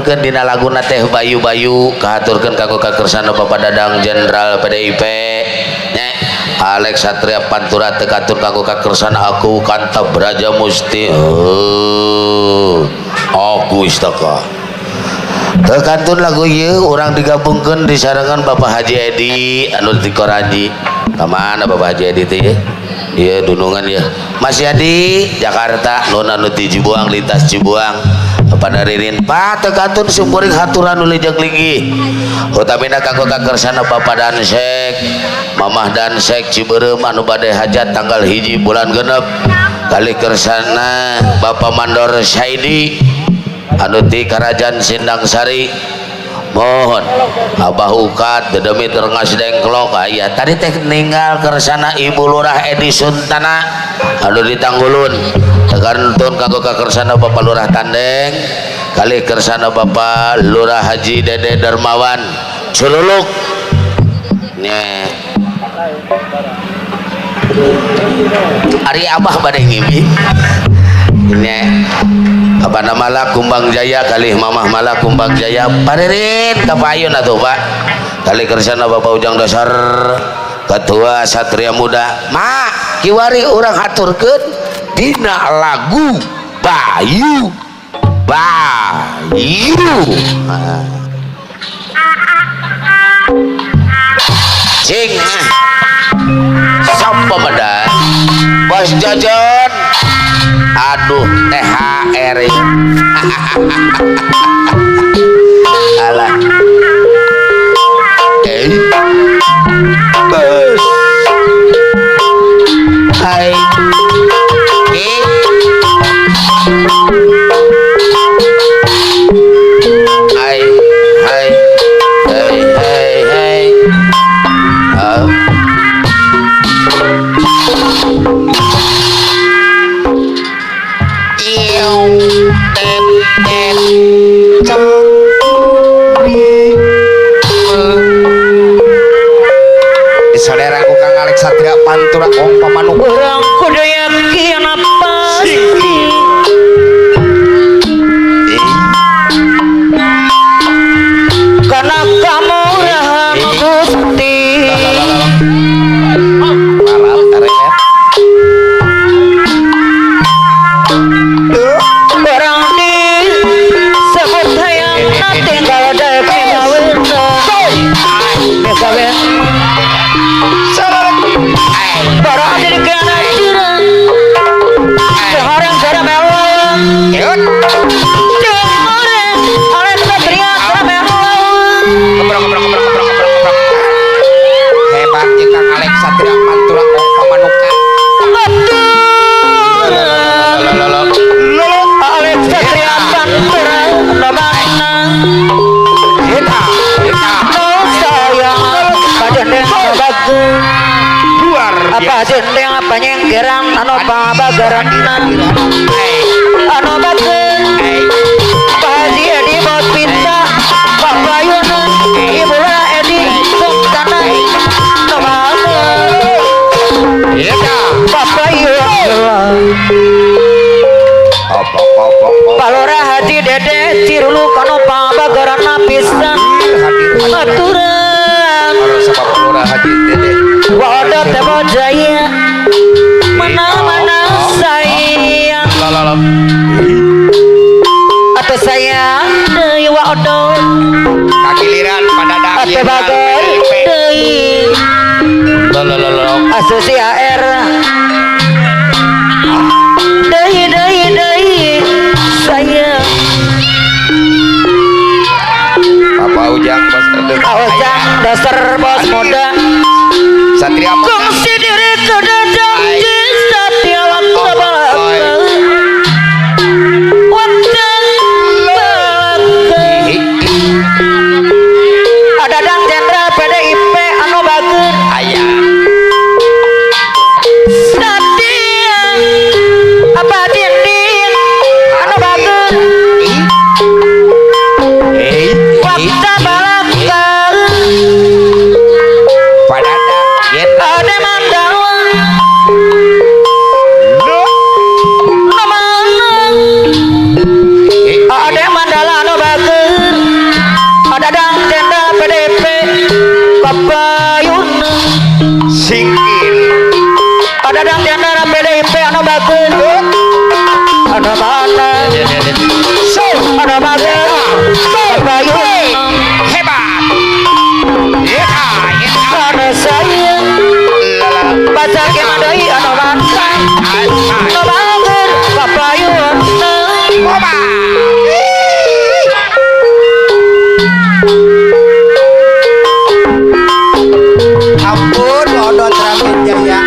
diaturkeun dina laguna teh bayu-bayu kahaturkeun kanggo kakersana Bapak Dadang Jenderal PDIP nya Alex Satria Pantura teu katur kanggo kakersana aku Kanta Braja Musti aku istaka teu kantun lagu ieu urang digabungkeun disarengan Bapak Haji Edi anu di Koranji kamana Bapak Haji Edi teh ieu dunungan ya Mas Yadi Jakarta nona nu ti Cibuang lintas Cibuang pada ririn Pak tekatun sumpuring haturan uli jeung linggih utamina kanggo kakersana Bapak Dansek Mamah Dansek Ciberem anu bade hajat tanggal 1 bulan genep kali kersana Bapak Mandor Saidi anu ti Karajaan Sindang Sari mohon Abah Ukat dedemi terengas dengklok aya tadi teh ninggal kersana Ibu Lurah Edi Suntana anu ditanggulun tegantun kanggo kakersana Bapak Lurah Tandeng kali kersana Bapak Lurah Haji Dede Darmawan Cululuk nya Ari Abah bade ngimpi nya apa nama lah Kumbang Jaya kali Mamah Malah Kumbang Jaya parerin kapayun atuh Pak kali kersana Bapak Ujang Dasar Ketua Satria Muda mak kiwari urang haturkeun dina lagu Bayu cing sapa badan Bos Jojon aduh THR alah bos hai saudaraku Kang Alex Satria Pantura Ong Pamanuk orang kudu yakin apa sih karena kamu rahan Gusti orang di sebut hayang tinggal dari ngawena kawin barang jadi kena curang seorang karamel dengoren oleh Satria karamel hebat ya Kang Alex Satria Pantura Ong Pamanukan Alex Satria Pantura namanya kita sayang pada yang bagus apa jendeng apa nyenggerang anu pabagaran anu bagus Pak Haji Edi mau pinta Pak Bayuna Ibu Lurah Edi Suntana nomor Pak Bayuna Pak Lurah Haji Dede Cirulu kanu pabagaran pisan aturan sama Lurah Haji Dede wadah tebo jaya mana-mana sayang atau sayang deui wadah kakiliran pada atau bagai deui asusi AR deui sayang Papa Ujang Bos Ujang dasar bos muda Satria kongsi diri kedadang di Satria waktu belakang ada dang Jenderal PDIP anu bagus ayah Satria apa dinding anu bagus waktu belakang papayun singkir ada dang diantara PDIP anu bagus ada mana so ada bagus papayun hebat ya ada saya baca kemadai anu bantang anu bagus papayun Oba ampun odot Ramin Jaya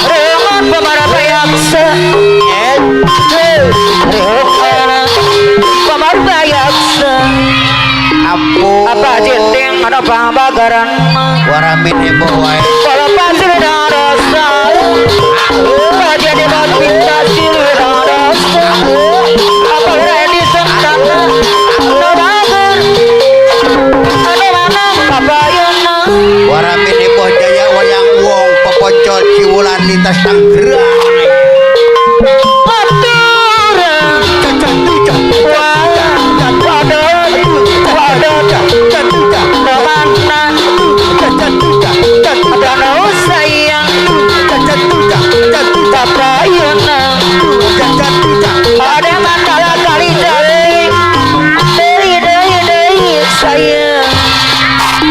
Reungan pemarapa yaksa Reungan pemarapa yaksa ampun apa jendeng ada pambagaran waramin heboh wae kalau pasir dan dosa apa jadi bapita sir dan dosa apa ready sentana no bager anu mana papayana waramin heboh Jaya wayang wong peponcol ciwulan lintas tanggerang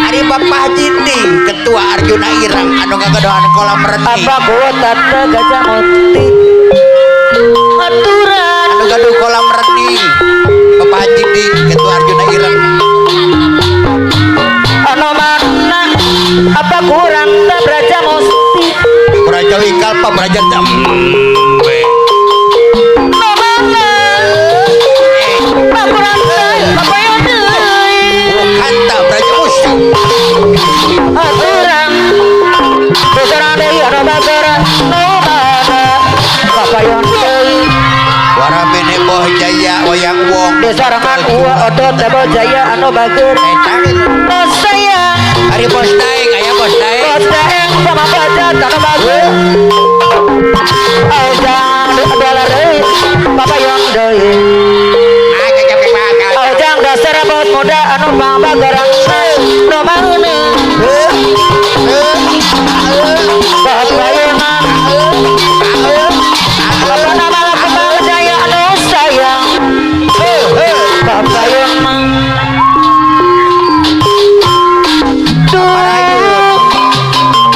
Ari Bapak Jindi Ketua Arjuna Irang anu ngagadohan kolam renang apa gua tata gajah mati aturan anu gaduh kolam renang Bapak Jindi Ketua Arjuna Irang anu mana apa kurang tak beraja musti Praja Wikal Pak Praja Jambe no mana apa kurang apa yang bukan tak Praja Musti aturan besaran dari anu bageran no mana apa yang waramin heboh Jaya wayang wong besarangan uwa otot tebal jaya anu bager no sayang Hari bos naik aya bos naik bos daeng sama baca anu bager aujang dolar deui papa yang deui aujang dasar bos muda anu pambagaran no maune papayana apa nama lapang jaya anu sayang papayana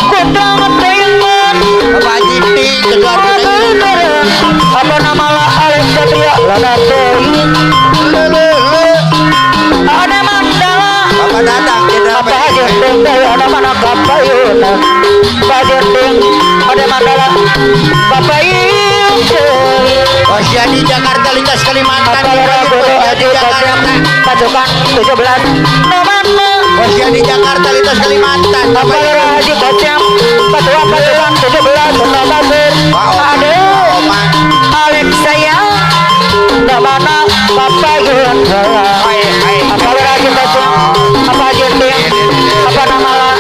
kudang teman Bapak Jindi Ketua Arjuna Irang apa nama lah Alex Satria lada tein ada mandala Bapak Dadang Jenderal apa jendeng daya ada mana kapayuna apa jendeng ada mandala papayun Osyadi Jakarta lintas Kalimantan apa lara bodo aji kacang pasukan 17 no mana Osyadi Jakarta lintas Kalimantan apa lara haji kacang pasukan 17 no bager aduh Oman Alex saya no mana papayun apa lara haji kacang apa jendeng apa nama lah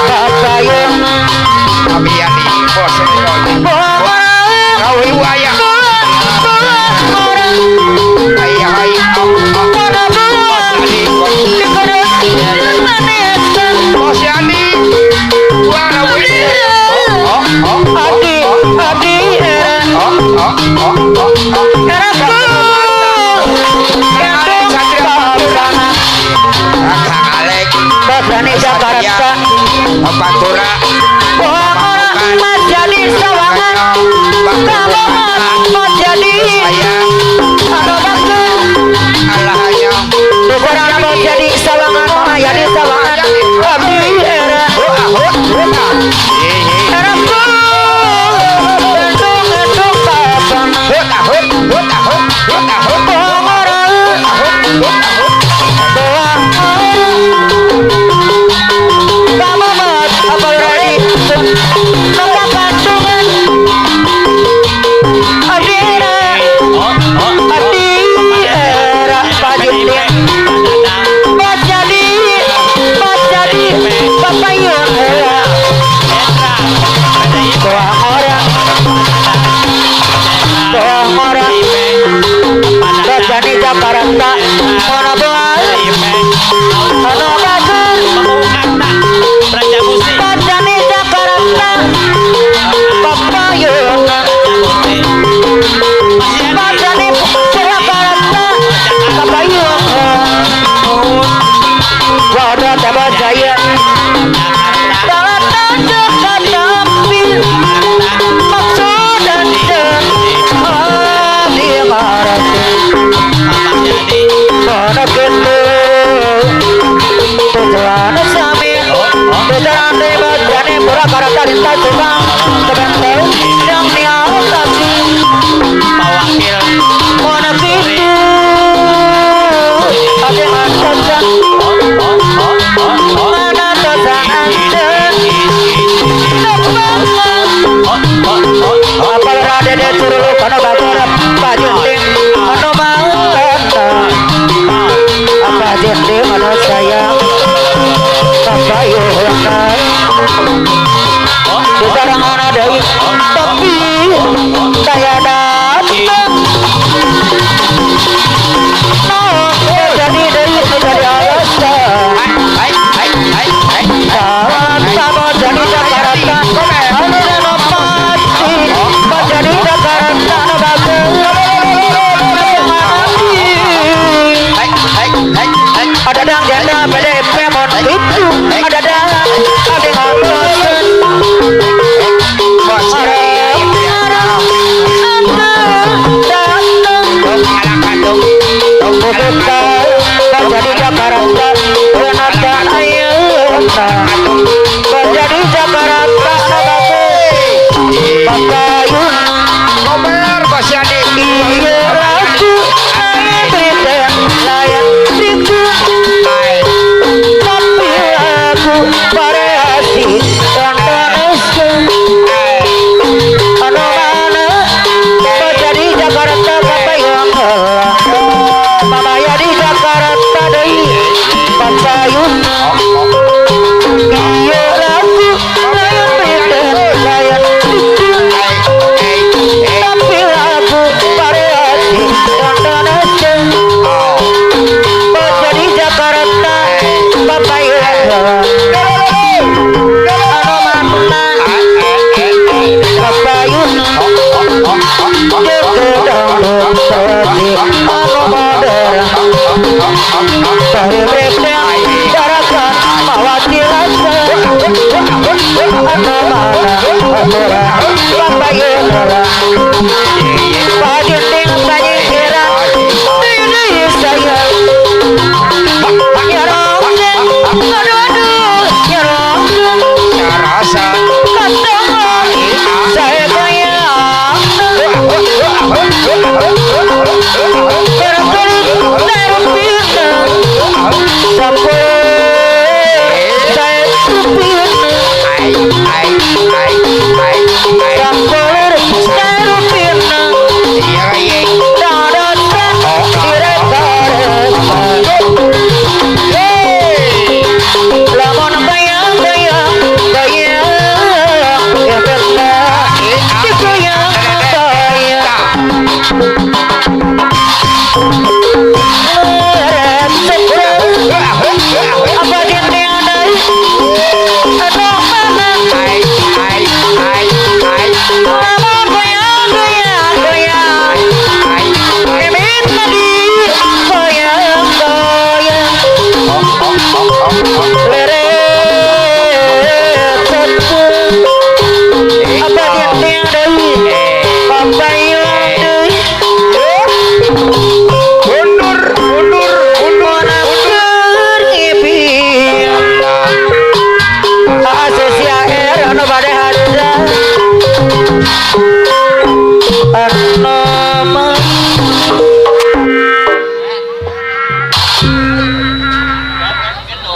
papayun Abiyani bos Rawi wayang ayah bos Yani Rawi Jakarta Pantura mas jadi sawangan kamu mas jadi anu bagus Allahnya Dukuran mau jadi sawangan mama jadi sawangan abdi era era gendung kamu mat apa ready maka kandungan adira adi era pajunding mas jadi papayun era Ora karata lintas sebang kebenteng yang niau tadi Mawakil mana situ ada asasan mana tasan apa rade de turulu kana bagara pajending anu mangkana apa jending anu sayang kapayona sekarang ana deui tapi saya datang no jadi deui jadi alasan sama jadi Jakarta anu renovasi jadi Jakarta anu bagus ada dang janda PDP mon itu ada dang ada ngapun jadi Jakarta Renata ayeuna jadi Jakarta Bakayun Kober Bos Yadi iya lagu layan layan siku tapi aku variasi Indonesia anu mana jadi Jakarta kapayang mama ya di Jakarta deui Bakayun iya lagu layan biden layan siku tapi aku variasi Indonesia jadi Jakarta Bakayun anu mana Bakayun gedang seperti anu modern Sahibreknya darakan mawati rasa anu mana aturan Bakayun pajending panyikiran diri saya nyerongeng aduh nyerongeng Rasa katong saya goyang berkelit terpina sampai saya supina sampai serupina dadotan direkare lamun bayang bayang bayang ya benar digoyang bayang apa dinding adai aduh mana lamun goyang goyang goyang emit tadi goyang goyang